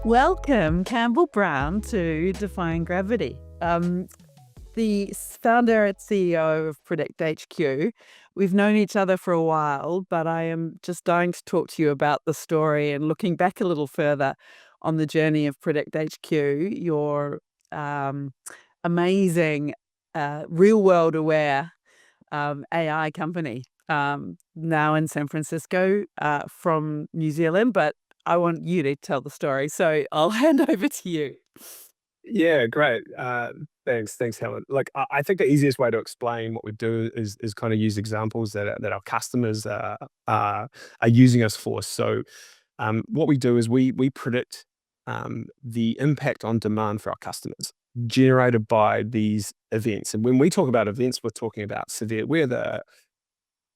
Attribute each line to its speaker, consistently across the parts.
Speaker 1: Welcome, Campbell Brown, to Defying Gravity. The founder and CEO of PredictHQ. We've known each other for a while, but I am just dying to talk to you about the story and looking back a little further on the journey of PredictHQ, your amazing, real-world aware AI company, now in San Francisco, from New Zealand, but I want you to tell the story, so I'll hand over to you.
Speaker 2: Yeah, great. Thanks, Helen. Like, I think the easiest way to explain what we do is kind of use examples that our customers are using us for. So, what we do is we predict the impact on demand for our customers generated by these events. And when we talk about events, we're talking about severe weather,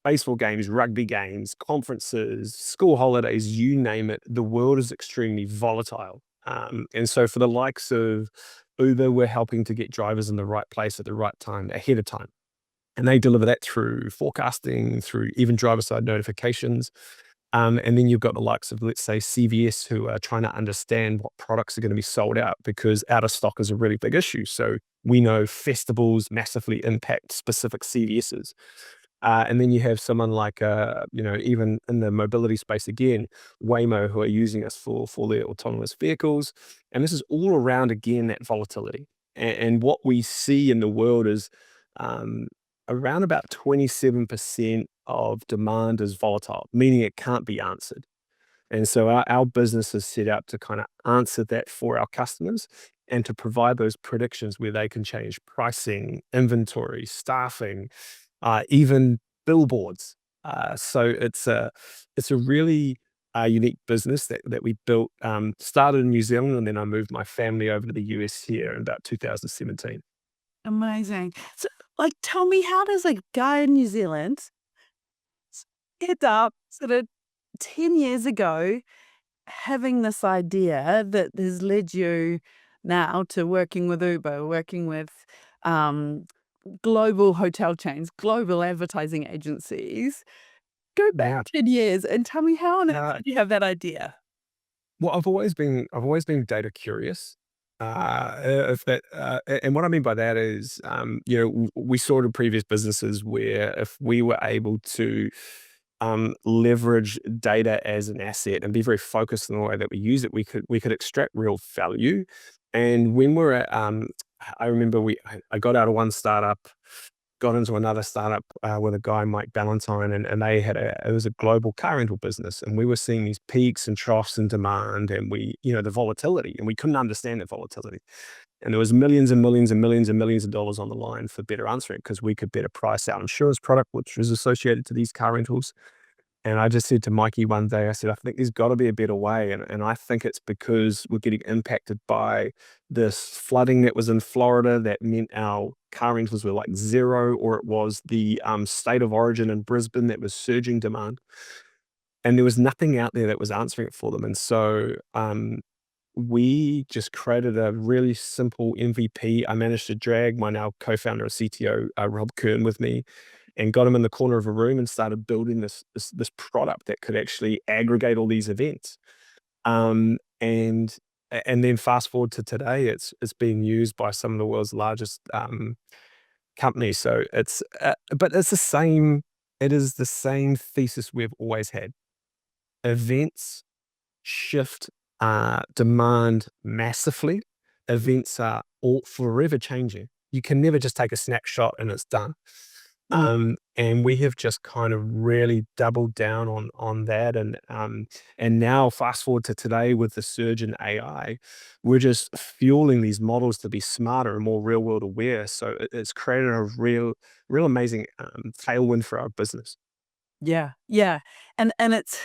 Speaker 2: baseball games, rugby games, conferences, school holidays, you name it. The world is extremely volatile. And so for the likes of Uber, we're helping to get drivers in the right place at the right time, ahead of time. And they deliver that through forecasting, through even driver-side notifications. And then you've got the likes of, let's say, CVS, who are trying to understand what products are going to be sold out, because out of stock is a really big issue. So we know festivals massively impact specific CVSs. And then you have someone like, even in the mobility space again, Waymo, who are using us for their autonomous vehicles. And this is all around, again, that volatility. And what we see in the world is around about 27% of demand is volatile, meaning it can't be answered. And so our business is set out to kind of answer that for our customers and to provide those predictions where they can change pricing, inventory, staffing, even billboards. So it's a really unique business that we built, started in New Zealand, and then I moved my family over to the US here in about 2017.
Speaker 1: Amazing. So, tell me, how does a guy in New Zealand get up sort of 10 years ago having this idea that has led you now to working with Uber, working with global hotel chains, global advertising agencies? Go back
Speaker 2: Yeah.
Speaker 1: 10 years and tell me, how on earth did you have that idea?
Speaker 2: Well, I've always been data curious. If that, and what I mean by that is, we saw it in previous businesses where if we were able to leverage data as an asset and be very focused in the way that we use it, we could extract real value. And when we're at, I remember I got out of one startup, got into another startup with a guy, Mike Ballantyne, and they it was a global car rental business. And we were seeing these peaks and troughs in demand, and the volatility, and we couldn't understand that volatility. And there was millions and millions and millions and millions of dollars on the line for better answering, because we could better price our insurance product, which was associated to these car rentals. And I just said to Mikey one day, I said, I think there's got to be a better way. And I think it's because we're getting impacted by this flooding that was in Florida that meant our car rentals were like zero, or it was the state of origin in Brisbane that was surging demand. And there was nothing out there that was answering it for them. And so we just created a really simple MVP. I managed to drag my now co-founder and CTO, Rob Kern, with me, and got him in the corner of a room and started building this product that could actually aggregate all these events. And then fast forward to today, it's being used by some of the world's largest companies. So but it's the same. It is the same thesis we've always had. Events shift demand massively. Events are all forever changing. You can never just take a snapshot and it's done. And we have just kind of really doubled down on that. And now fast forward to today with the surge in AI, we're just fueling these models to be smarter and more real world aware. So it's created a real amazing tailwind for our business.
Speaker 1: Yeah, yeah, and it's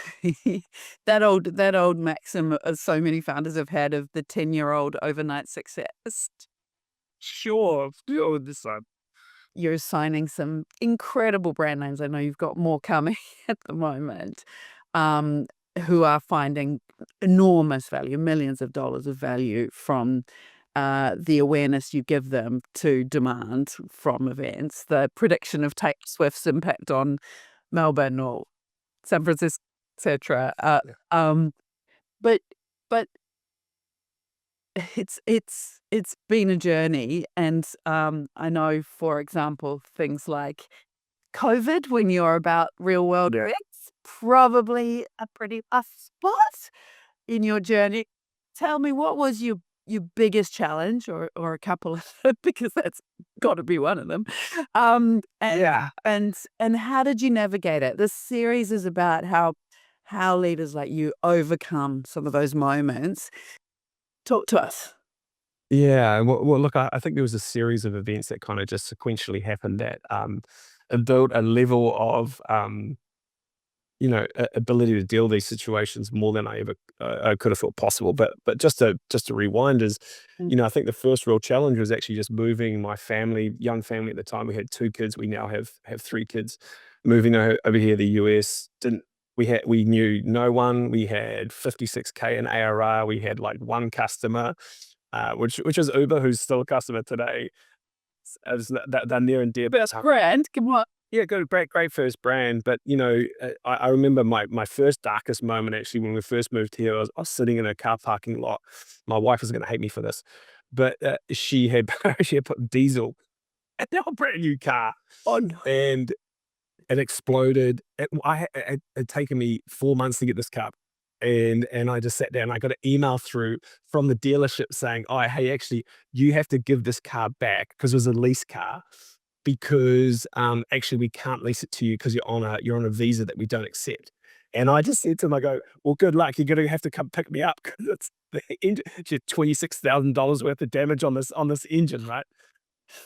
Speaker 1: that old maxim so many founders have had, of the 10-year-old overnight success.
Speaker 2: Sure. This
Speaker 1: You're signing some incredible brand names. I know you've got more coming at the moment, um, who are finding enormous value, millions of dollars of value from the awareness you give them to demand from events, the prediction of Taylor Swift's impact on Melbourne or San Francisco, etc.
Speaker 2: Yeah.
Speaker 1: But but it's been a journey, and I know, for example, things like COVID, when you're about real world
Speaker 2: Yeah.
Speaker 1: events, probably a pretty tough spot in your journey. Tell me, what was your biggest challenge, or a couple of them, because that's got to be one of them. And
Speaker 2: Yeah.
Speaker 1: how did you navigate it? This series is about how leaders like you overcome some of those moments. Talk to us.
Speaker 2: Yeah. Well, look, I think there was a series of events that kind of just sequentially happened that built a level of ability to deal with these situations more than I ever I could have thought possible. But just to rewind is,
Speaker 1: Mm.
Speaker 2: I think the first real challenge was actually just moving my family, young family at the time. We had 2 kids. We now have 3 kids. Moving over here, to the US. Didn't we knew no one. We had 56K in ARR. We had like one customer, which is Uber, who's still a customer today. As they're near and dear.
Speaker 1: Best brand, come on.
Speaker 2: Yeah, good, great first brand. But I remember my first darkest moment actually when we first moved here. I was sitting in a car parking lot. My wife was going to hate me for this, but she had she had put diesel in our brand new car,
Speaker 1: Oh no.
Speaker 2: and it exploded. It had taken me 4 months to get this car, and I just sat down. I got an email through from the dealership saying, "Oh, hey, actually, you have to give this car back because it was a lease car." Because actually we can't lease it to you because you're on a visa that we don't accept. And I just said to him, I go, well, good luck. You're going to have to come pick me up because it's the engine. It's $26,000 worth of damage on this engine, right?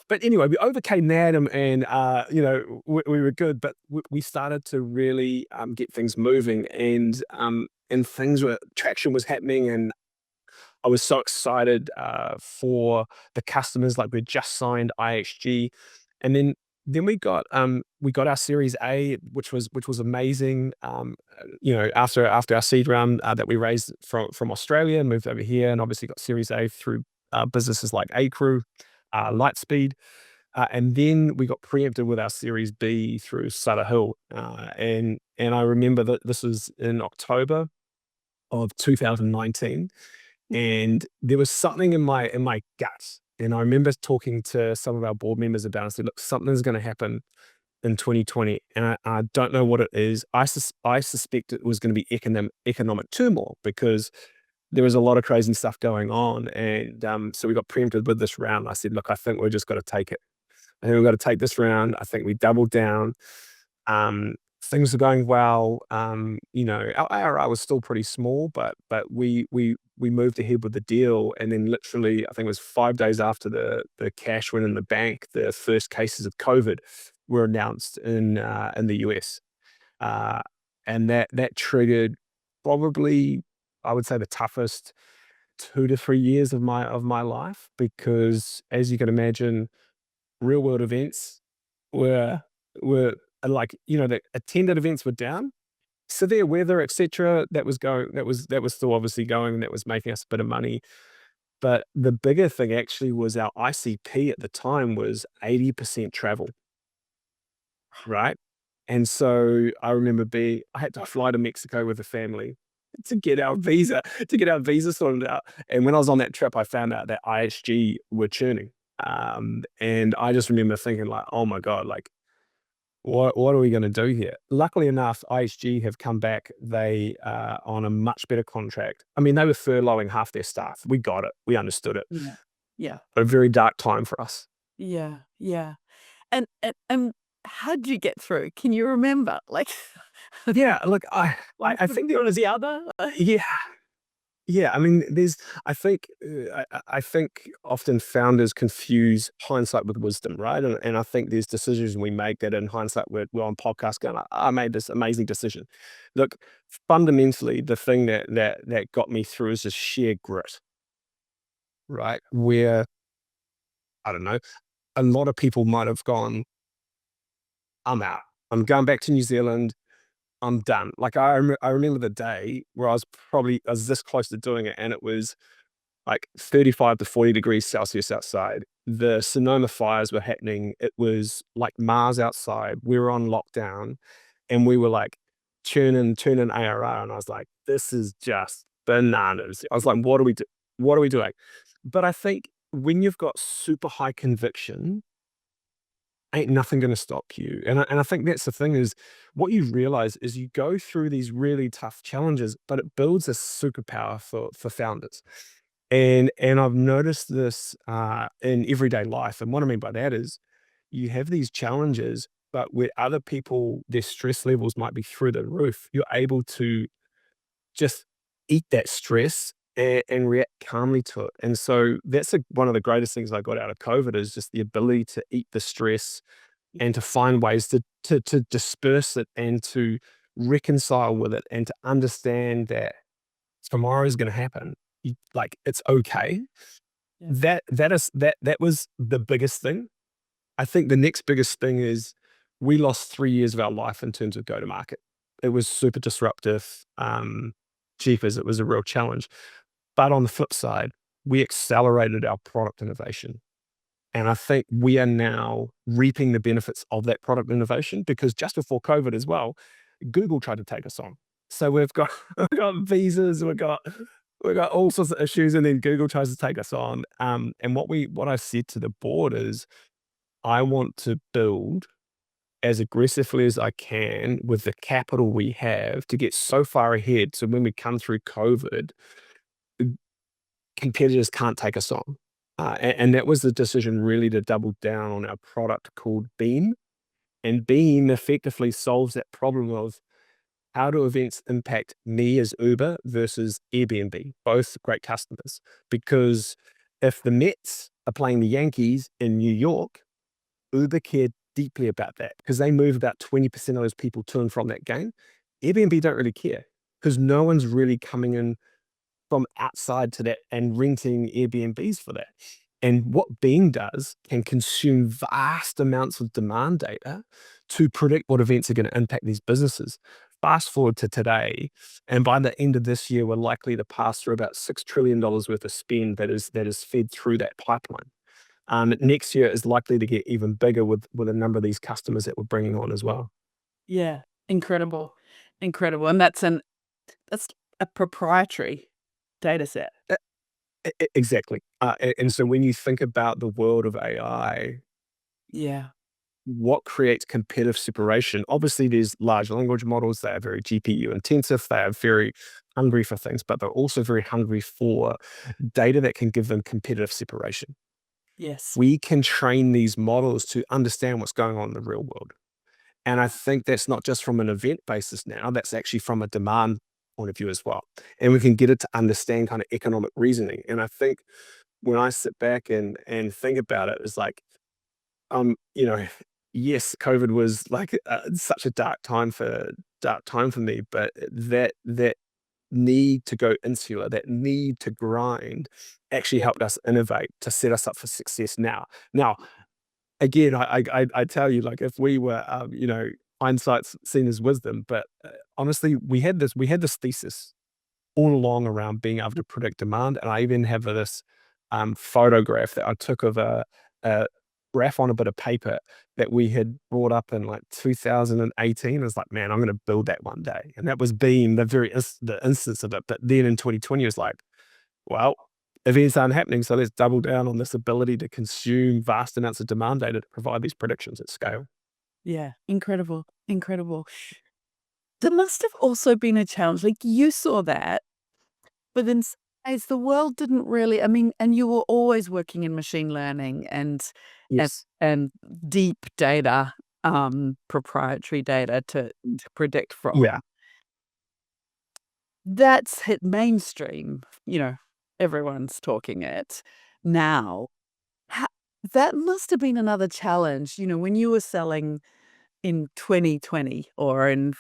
Speaker 2: But anyway, we overcame that, and we were good. But we started to really get things moving, and traction was happening, and I was so excited for the customers. Like, we just signed IHG, and then we got our Series A, which was amazing. After our seed round that we raised from Australia and moved over here, and obviously got Series A through businesses like Acrew, Lightspeed, and then we got preempted with our Series B through Sutter Hill, and I remember that this was in October of 2019. And there was something in my gut. And I remember talking to some of our board members about it. I said, look, something's going to happen in 2020. And I don't know what it is. I suspect it was going to be economic turmoil because there was a lot of crazy stuff going on. And so we got preempted with this round. I said, look, I think we're just got to take it. I think we've got to take this round. I think we doubled down. Things are going well. Our ARR was still pretty small, but we moved ahead with the deal, and then literally, I think it was 5 days after the cash went in the bank, the first cases of COVID were announced in the US, uh, and that triggered probably, I would say, the toughest 2 to 3 years of my life, because as you can imagine, real world events were like, the attended events were down. Severe weather, etc. That was still obviously going, and that was making us a bit of money. But the bigger thing actually was our ICP at the time was 80% travel, right? And so I remember I had to fly to Mexico with the family to get our visa sorted out. And when I was on that trip, I found out that IHG were churning. And I just remember thinking, like, oh my God, like, what are we going to do here? Luckily enough, IHG have come back. They are on a much better contract. I mean, they were furloughing half their staff. We got it. We understood it.
Speaker 1: Yeah. Yeah.
Speaker 2: A very dark time for us.
Speaker 1: Yeah. Yeah. And how did you get through? Can you remember? Like,
Speaker 2: Yeah, look, I
Speaker 1: one
Speaker 2: I
Speaker 1: foot in
Speaker 2: think
Speaker 1: front of the other?
Speaker 2: yeah, yeah. I mean, I think often founders confuse hindsight with wisdom, right? And I think there's decisions we make that in hindsight we're on podcast going, like, I made this amazing decision. Look, fundamentally, the thing that got me through is just sheer grit, right? Where, I don't know, a lot of people might have gone, I'm out. I'm going back to New Zealand. I'm done. Like, I remember the day where I was this close to doing it, and it was like 35 to 40 degrees Celsius outside. The Sonoma fires were happening. It was like Mars outside. We were on lockdown, and we were like turning ARR. And I was like, this is just bananas. I was like, what do we do? what are we doing? But I think when you've got super high conviction, ain't nothing going to stop you. And I think that's the thing is what you realize is you go through these really tough challenges, but it builds a superpower for founders. And I've noticed this in everyday life. And what I mean by that is you have these challenges, but where other people, their stress levels might be through the roof, you're able to just eat that stress and react calmly to it. And so that's one of the greatest things I got out of COVID is just the ability to eat the stress and to find ways to disperse it and to reconcile with it and to understand that tomorrow is going to happen. Like it's okay.
Speaker 1: Yeah.
Speaker 2: That was the biggest thing. I think the next biggest thing is we lost 3 years of our life in terms of go to market. It was super disruptive. Jeepers, it was a real challenge. But on the flip side, we accelerated our product innovation. And I think we are now reaping the benefits of that product innovation because just before COVID as well, Google tried to take us on. So we've got visas, we've got all sorts of issues, and then Google tries to take us on. And what I said to the board is, I want to build as aggressively as I can with the capital we have to get so far ahead. So when we come through COVID, competitors can't take us on. And that was the decision really to double down on our product called Beam. And Beam effectively solves that problem of how do events impact me as Uber versus Airbnb, both great customers. Because if the Mets are playing the Yankees in New York, Uber cared deeply about that because they move about 20% of those people to and from that game. Airbnb don't really care because no one's really coming in from outside to that and renting Airbnbs for that. And what Beam does can consume vast amounts of demand data to predict what events are going to impact these businesses. Fast forward to today, and by the end of this year, we're likely to pass through about $6 trillion worth of spend that is fed through that pipeline. Next year is likely to get even bigger with a number of these customers that we're bringing on as well.
Speaker 1: Yeah. Incredible. Incredible. And that's a proprietary data set.
Speaker 2: Exactly. And so when you think about the world of AI,
Speaker 1: Yeah.
Speaker 2: what creates competitive separation? Obviously, there's large language models. They are very GPU intensive. They are very hungry for things, but they're also very hungry for data that can give them competitive separation.
Speaker 1: Yes.
Speaker 2: We can train these models to understand what's going on in the real world. And I think that's not just from an event basis now, that's actually from a demand point of view as well. And we can get it to understand kind of economic reasoning. And I think when I sit back and think about it, it's like, you know, yes, COVID was like such a dark time for me, but that need to go insular, that need to grind actually helped us innovate to set us up for success now. Now, again, I tell you, like if we were, hindsight's seen as wisdom, but honestly, we had this thesis all along around being able to predict demand, and I even have this photograph that I took of a graph on a bit of paper that we had brought up in like 2018. I was like, man, I'm going to build that one day, and that was being the instance of it. But then in 2020, it was like, well, events aren't happening, so let's double down on this ability to consume vast amounts of demand data to provide these predictions at scale.
Speaker 1: Yeah. Incredible. Incredible. There must have also been a challenge. Like you saw that, but then as the world didn't really, I mean, and you were always working in machine learning and
Speaker 2: Yes.
Speaker 1: and deep data, proprietary data to predict from.
Speaker 2: Yeah.
Speaker 1: That's hit mainstream, everyone's talking it now. Ha That must have been another challenge, when you were selling in 2020 or in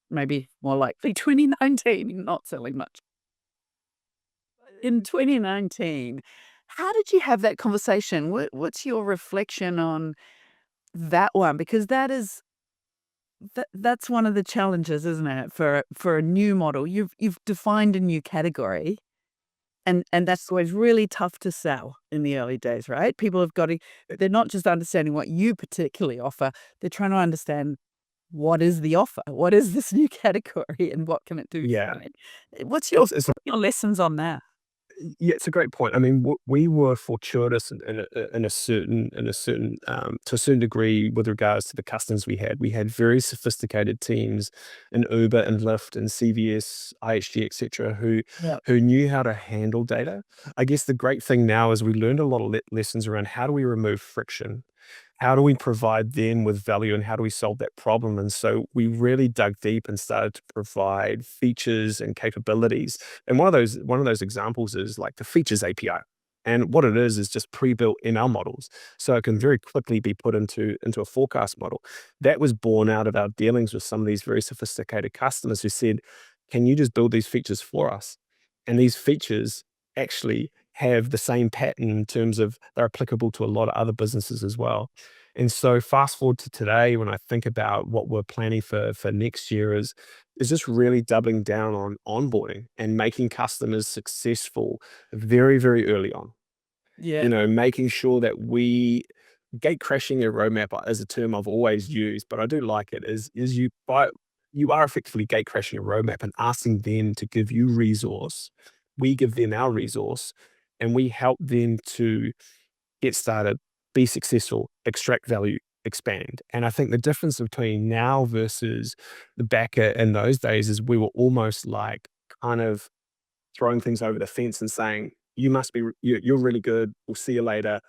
Speaker 1: maybe more likely 2019, not selling much. In 2019, how did you have that conversation? What's your reflection on that one? Because that's one of the challenges, isn't it, for a new model? You've defined a new category. And that's always really tough to sell in the early days, right? People have got to, they're not just understanding what you particularly offer, they're trying to understand what is the offer? What is this new category and what can it do
Speaker 2: Yeah.
Speaker 1: for me? What's
Speaker 2: It's
Speaker 1: your lessons on that?
Speaker 2: Yeah, it's a great point. I mean, we were fortuitous in a certain to a certain degree with regards to the customers we had. We had very sophisticated teams in Uber and Lyft and CVS, IHG, etc.,
Speaker 1: Yeah.
Speaker 2: who knew how to handle data. I guess the great thing now is we learned a lot of lessons around how do we remove friction, how do we provide them with value, and how do we solve that problem? And so we really dug deep and started to provide features and capabilities. And one of those examples is like the features API. And what it is just pre-built ML models. So it can very quickly be put into a forecast model. That was born out of our dealings with some of these very sophisticated customers who said, can you just build these features for us? And these features actually have the same pattern in terms of they're applicable to a lot of other businesses as well. And so fast forward to today, when I think about what we're planning for next year is just really doubling down on onboarding and making customers successful very, very early on.
Speaker 1: Yeah.
Speaker 2: Making sure that we gate crashing a roadmap is a term I've always used, but I do like it, is you are effectively gate crashing a roadmap and asking them to give you resource. We give them our resource, and we help them to get started, be successful, extract value, expand. And I think the difference between now versus the back in those days is we were almost like kind of throwing things over the fence and saying, you must be, you're really good. We'll see you later.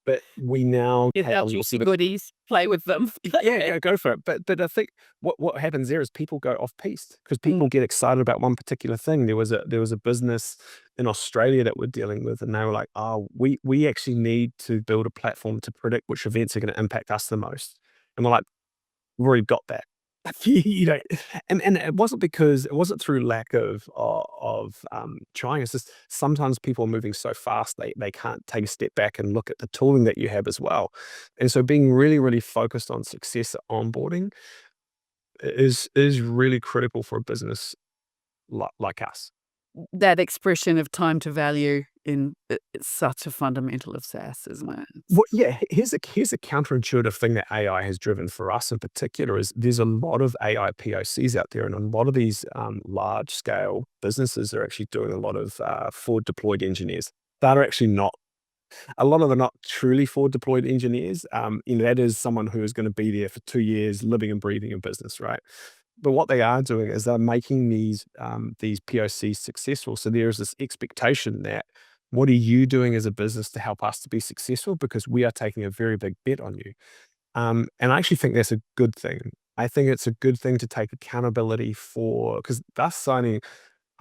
Speaker 2: But we now
Speaker 1: Get
Speaker 2: have
Speaker 1: out
Speaker 2: a
Speaker 1: your
Speaker 2: sort of
Speaker 1: goodies, play with them.
Speaker 2: yeah, go for it. But I think what happens there is people go off piste because
Speaker 1: Mm.
Speaker 2: people get excited about one particular thing. There was a business in Australia that we're dealing with, and they were like, "Oh, we actually need to build a platform to predict which events are going to impact us the most." And we're like, "We've already got that." you know, and it wasn't through lack of trying. It's just sometimes people are moving so fast they can't take a step back and look at the tooling that you have as well. And so being really, really focused on success at onboarding is really critical for a business like us.
Speaker 1: That expression of time to value it's such a fundamental of SaaS, isn't it?
Speaker 2: Well, yeah, here's a counterintuitive thing that AI has driven for us in particular is there's a lot of AI POCs out there, and a lot of these large scale businesses are actually doing a lot of forward deployed engineers that are actually not. A lot of them are not truly forward deployed engineers. That is someone who is going to be there for 2 years, living and breathing a business, right? But what they are doing is they're making these POCs successful. So there is this expectation that what are you doing as a business to help us to be successful? Because we are taking a very big bet on you. And I actually think that's a good thing. I think it's a good thing to take accountability for because they're signing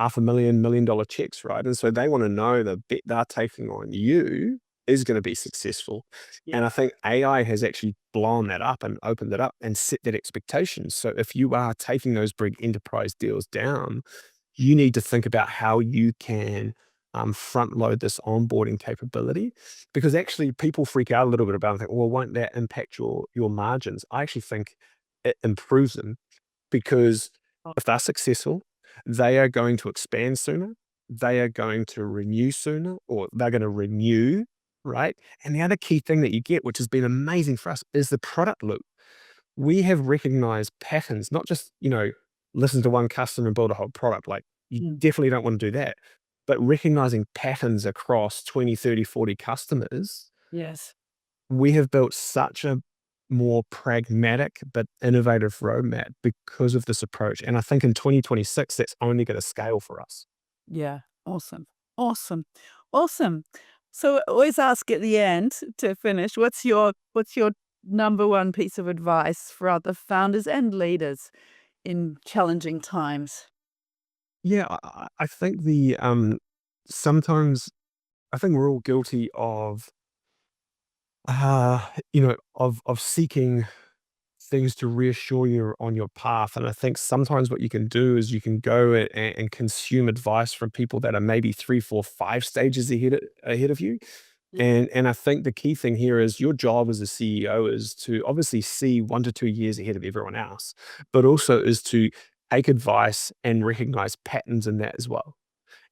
Speaker 2: $500,000 $1 million checks, right? And so they want to know the bet they're taking on you is going to be successful.
Speaker 1: Yeah.
Speaker 2: And I think AI has actually blown that up and opened it up and set that expectation. So if you are taking those big enterprise deals down, you need to think about how you can front load this onboarding capability because actually people freak out a little bit about it and think, well, won't that impact your margins? I actually think it improves them because
Speaker 1: Oh,
Speaker 2: if they're successful, they are going to expand sooner, they are going to renew sooner, or they're going to renew, right? And the other key thing that you get, which has been amazing for us, is the product loop. We have recognized patterns, not just, listen to one customer and build a whole product. Like you
Speaker 1: mm,
Speaker 2: definitely don't want to do that. But recognizing patterns across 20, 30, 40 customers,
Speaker 1: yes.
Speaker 2: we have built such a more pragmatic but innovative roadmap because of this approach. And I think in 2026, that's only going to scale for us.
Speaker 1: Yeah. Awesome. Awesome. Awesome. So I always ask at the end to finish, what's your number one piece of advice for other founders and leaders in challenging times?
Speaker 2: Yeah, I think sometimes I think we're all guilty of seeking things to reassure you on your path. And I think sometimes what you can do is you can go and consume advice from people that are maybe 3, 4, 5 stages ahead of you. And I think the key thing here is your job as a CEO is to obviously see 1 to 2 years ahead of everyone else, but also is to take advice and recognize patterns in that as well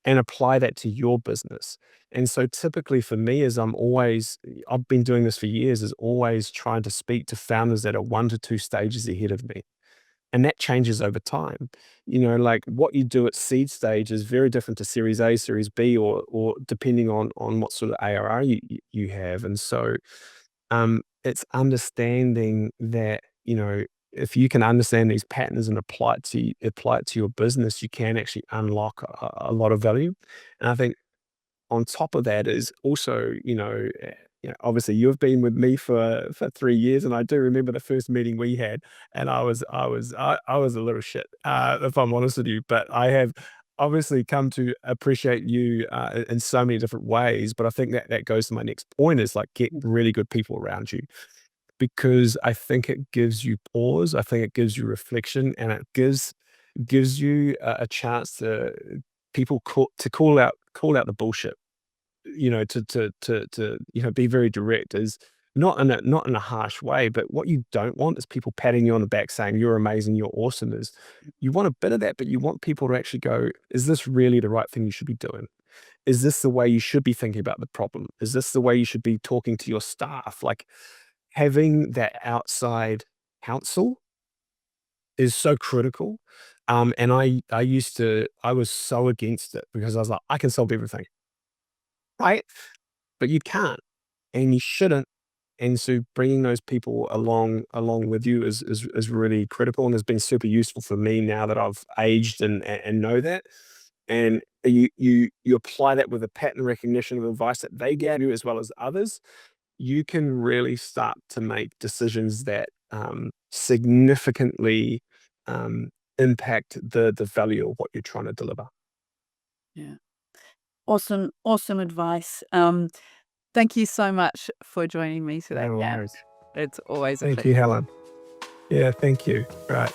Speaker 2: and apply that to your business. And so typically for me is I've been doing this for years, is always trying to speak to founders that are 1 to 2 stages ahead of me. And that changes over time. Like what you do at seed stage is very different to Series A, Series B, or depending on what sort of ARR you have. And so it's understanding that, if you can understand these patterns and apply it to your business, you can actually unlock a lot of value. And I think on top of that is also, obviously you've been with me for 3 years, and I do remember the first meeting we had, and I was a little shit, if I'm honest with you. But I have obviously come to appreciate you in so many different ways. But I think that goes to my next point, is like, get really good people around you, because I think it gives you pause. I think it gives you reflection, and it gives you a chance to call out the bullshit. To be very direct, is not in a harsh way. But what you don't want is people patting you on the back saying you're amazing, you're awesome. Is You want a bit of that, but you want people to actually go, is this really the right thing you should be doing? Is this the way you should be thinking about the problem? Is this the way you should be talking to your staff? Like, having that outside counsel is so critical. And I was so against it, because I was like, I can solve everything, right? But you can't, and you shouldn't. And so bringing those people along with you is really critical, and has been super useful for me now that I've aged and know that. And you apply that with the pattern recognition of advice that they gave you, as well as others. You can really start to make decisions that significantly impact the value of what you're trying to deliver.
Speaker 1: Yeah. Awesome advice. Thank you so much for joining me today.
Speaker 2: No
Speaker 1: Yeah.
Speaker 2: worries.
Speaker 1: It's always a
Speaker 2: Thank you,
Speaker 1: pleasure.
Speaker 2: Helen. Yeah, thank you. Right.